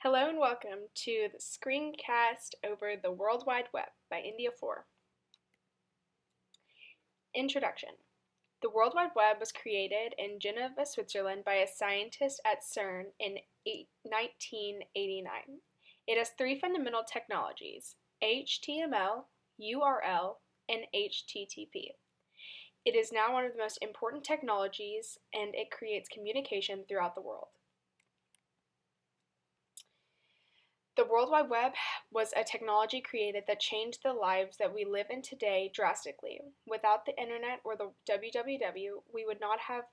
Hello and welcome to the Screencast over the World Wide Web by India 4. Introduction. The World Wide Web was created in Geneva, Switzerland by a scientist at CERN in 1989. It has three fundamental technologies: HTML, URL, and HTTP. It is now one of the most important technologies, and it creates communication throughout the world. The World Wide Web was a technology created that changed the lives that we live in today drastically. Without the internet or the www, we would not have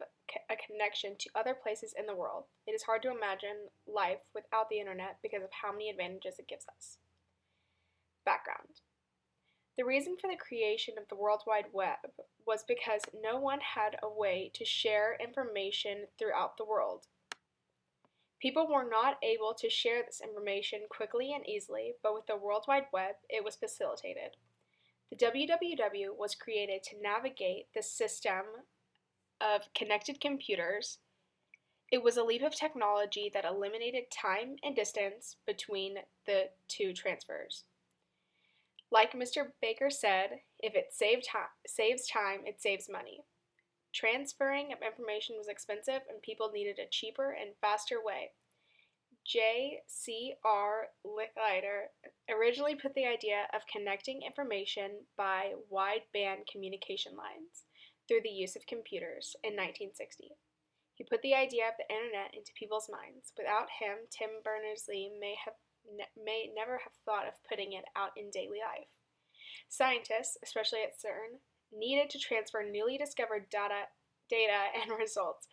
a connection to other places in the world. It is hard to imagine life without the internet because of how many advantages it gives us. Background. The reason for the creation of the World Wide Web was because no one had a way to share information throughout the world. People were not able to share this information quickly and easily, but with the World Wide Web, it was facilitated. The www was created to navigate the system of connected computers. It was a leap of technology that eliminated time and distance between the two transfers. Like Mr. Baker said, if it saves time, it saves money. Transferring of information was expensive, and people needed a cheaper and faster way. J.C.R. Licklider originally put the idea of connecting information by wideband communication lines through the use of computers in 1960. He put the idea of the internet into people's minds. Without him, Tim Berners-Lee may never have thought of putting it out in daily life. Scientists, especially at CERN, needed to transfer newly discovered data and results,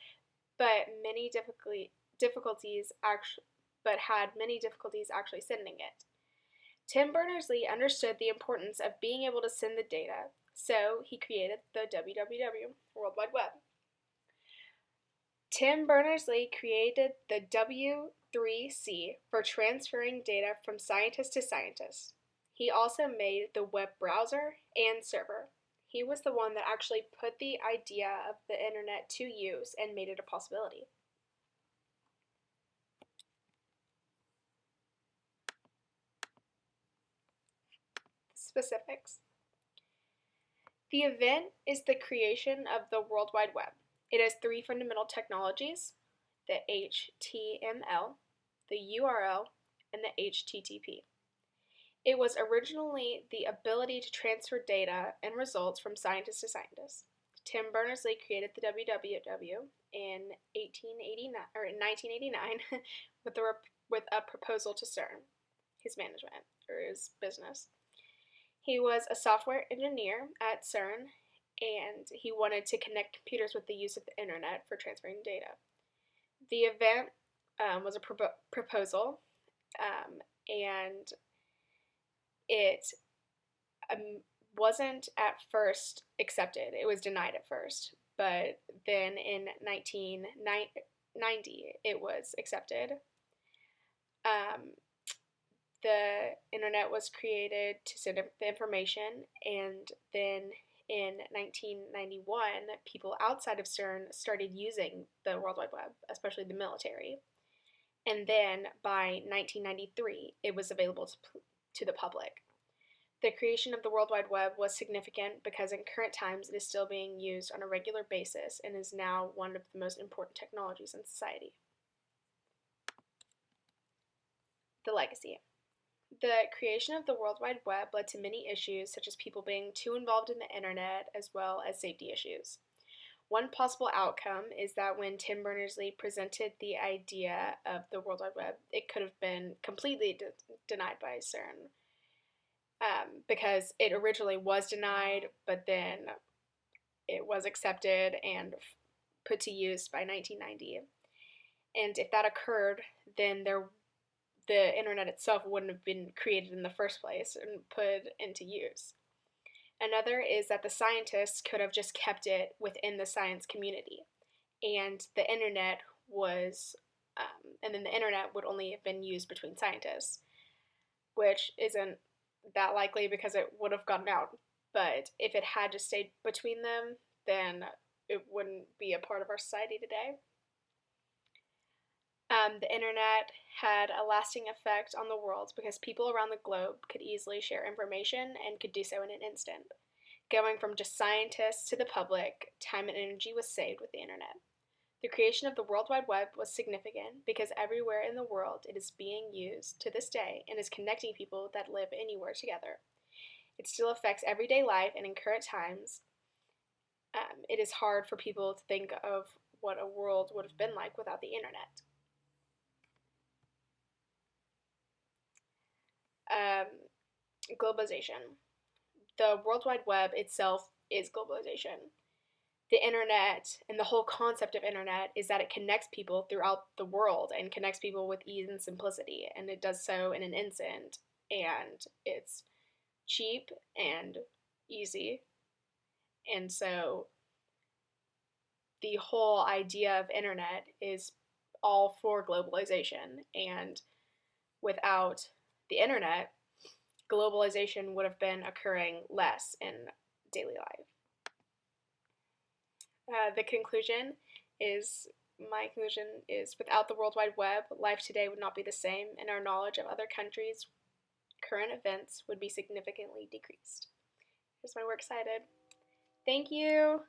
but had many difficulties actually sending it. Tim Berners-Lee understood the importance of being able to send the data, so he created the www, World Wide Web. Tim Berners-Lee created the W3C for transferring data from scientist to scientist. He also made the web browser and server. He was the one that actually put the idea of the internet to use and made it a possibility. Specifics. The event is the creation of the World Wide Web. It has three fundamental technologies: the HTML, the URL, and the HTTP. It was originally the ability to transfer data and results from scientist to scientist. Tim Berners-Lee created the www in 1989 with a proposal to CERN, his management, or his business. He was a software engineer at CERN, and he wanted to connect computers with the use of the internet for transferring data. The event was a proposal, and it wasn't at first accepted. It was denied at first, but then in 1990 it was accepted. The internet was created to send the information, and then in 1991 people outside of CERN started using the World Wide Web, especially the military. And then by 1993 it was available to the public. The creation of the World Wide Web was significant because in current times it is still being used on a regular basis and is now one of the most important technologies in society. The legacy. The creation of the World Wide Web led to many issues, such as people being too involved in the internet, as well as safety issues. One possible outcome is that when Tim Berners-Lee presented the idea of the World Wide Web, it could have been completely denied by CERN, because it originally was denied, but then it was accepted and put to use by 1990. And if that occurred, then the internet itself wouldn't have been created in the first place and put into use. Another is that the scientists could have just kept it within the science community, and the internet would only have been used between scientists, which isn't that likely because it would have gotten out. But if it had just stayed between them, then it wouldn't be a part of our society today. The internet had a lasting effect on the world because people around the globe could easily share information and could do so in an instant. Going from just scientists to the public, time and energy was saved with the internet. The creation of the World Wide Web was significant because everywhere in the world it is being used to this day and is connecting people that live anywhere together. It still affects everyday life, and in current times, it is hard for people to think of what a world would have been like without the internet. Um, Globalization. The World Wide Web itself is globalization. The internet and the whole concept of internet is that it connects people throughout the world and connects people with ease and simplicity, and it does so in an instant, and it's cheap and easy. And so the whole idea of internet is all for globalization, and without the internet, globalization would have been occurring less in daily life. The conclusion is My conclusion is without the World Wide Web, life today would not be the same, and our knowledge of other countries' current events would be significantly decreased. Here's my works cited. Thank you.